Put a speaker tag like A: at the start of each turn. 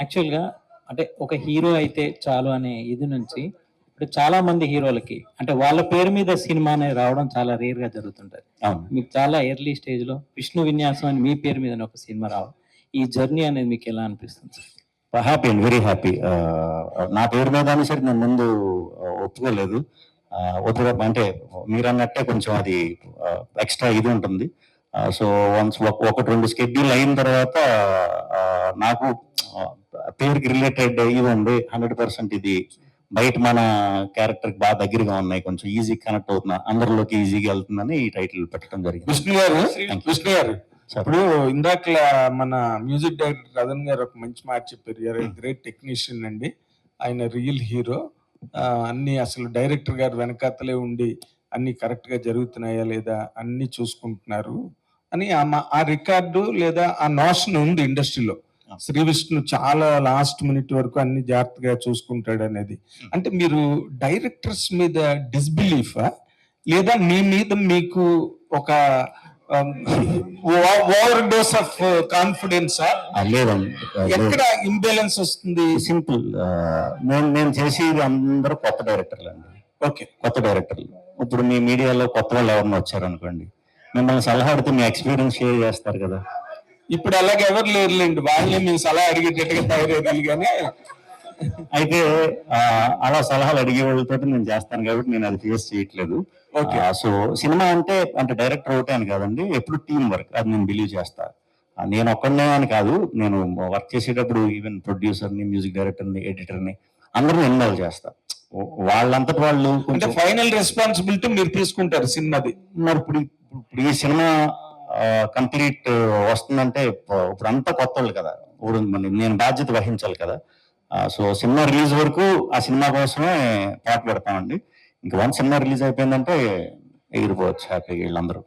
A: యాక్చువల్‌గా అంటే ఒక హీరో అయితే చాలు అనే ఇది నుంచి ఇప్పుడు చాలా మంది హీరోలకి అంటే వాళ్ళ పేరు మీద సినిమా అనేది రావడం చాలా రేర్‌గా జరుగుతుంటది.
B: అవును.
A: మీకు చాలా ఎర్లీ స్టేజ్‌లో 'విష్ణు విన్యాసం' అని మీ పేరు మీదనే ఒక సినిమా రావడం. ఈ జర్నీ అనేది మీకు ఎలా అనిపిస్తుంది సార్?
B: హ్యాపీ అండి, వెరీ హ్యాపీ. నా పేరు మీద అని సరే నేను ముందు ఒప్పుకోలేదు. అంటే మీరు అన్నట్టే కొంచెం అది ఎక్స్ట్రా ఇది ఉంటుంది. సో వన్స్ ఒకటి రెండు స్కెడ్యూల్ అయిన తర్వాత నాకు పేరుకి రిలేటెడ్ ఇది ఉంది 100%. ఇది బయట మన క్యారెక్టర్ కి బాగా దగ్గరగా ఉన్నాయి, కొంచెం ఈజీ కనెక్ట్ అవుతున్నా, అందరిలోకి ఈజీగా వెళ్తుందని ఈ టైటిల్ పెట్టడం జరిగింది.
C: విష్ణు గారు ఇప్పుడు ఇందాక మన మ్యూజిక్ డైరెక్టర్ రతన్ గారు ఒక మంచి మాట చెప్పారు. గ్రేట్ టెక్నీషియన్ అండి, ఆయన రియల్ హీరో. అన్ని అసలు డైరెక్టర్ గారు వెనకాతలే ఉండి అన్ని కరెక్ట్ గా జరుగుతున్నాయా లేదా అన్ని చూసుకుంటున్నారు అని ఆ రికార్డు లేదా ఆ నోషన్ ఉంది ఇండస్ట్రీలో. శ్రీ విష్ణు చాలా లాస్ట్ మినిట్ వరకు అన్ని జాగ్రత్తగా చూసుకుంటాడు అనేది. అంటే మీరు డైరెక్టర్స్ మీద డిస్బిలీఫా లేదా మీ మీద మీకు ఒక ఓవర్ డోస్ ఆఫ్ కాన్ఫిడెన్స్?
B: లేదండి,
C: ఎక్కడ ఇంబ్యాలెన్స్ వస్తుంది?
B: సింపుల్. నేను చేసేది అందరూ కొత్త డైరెక్టర్లు అండి.
C: ఓకే,
B: కొత్త డైరెక్టర్లు. ఇప్పుడు మీ మీడియాలో కొత్త వాళ్ళు ఎవరిని వచ్చారు అనుకోండి, మిమ్మల్ని సలహా అడిగితే మీ ఎక్స్పీరియన్స్ షేర్ చేస్తారు కదా.
C: ఇప్పుడు అలాగే ఎవరు లేరులేండి, వాళ్ళే మేము సలహా అడిగేటట్టుగా తయారయ్యారు. కానీ
B: అయితే అలా సలహాలు అడిగే వాళ్ళతో నేను చేస్తాను కాబట్టి నేను అది ఫేస్ చేయట్లేదు. సో సినిమా అంటే డైరెక్టర్ ఒకటే అని కాదండి, ఎప్పుడు టీం వర్క్, అది నేను బిలీవ్ చేస్తా. నేను ఒక్కడనే అని కాదు, నేను వర్క్ చేసేటప్పుడు ఈవెన్ ప్రొడ్యూసర్ని, మ్యూజిక్ డైరెక్టర్ని, ఎడిటర్ని అందరిని ఇన్వాల్వ్ చేస్తా. వాళ్ళంతటి వాళ్ళు
C: అంటే ఫైనల్ రెస్పాన్సిబిలిటీ మీరు తీసుకుంటారు సినిమాది.
B: మరి ఇప్పుడు ఈ సినిమా కంప్లీట్ వస్తుందంటే ఇప్పుడు అంతా కొత్త వాళ్ళు కదా, ఇప్పుడు నేను బాధ్యత వహించాలి కదా. సో సినిమా రిలీజ్ వరకు ఆ సినిమా కోసమే పాటు పెడతామండి. ఇంకా వన్ సినిమా రిలీజ్ అయిపోయిందంటే ఎగిరిపోవచ్చు హ్యాపీగా వీళ్ళందరూ.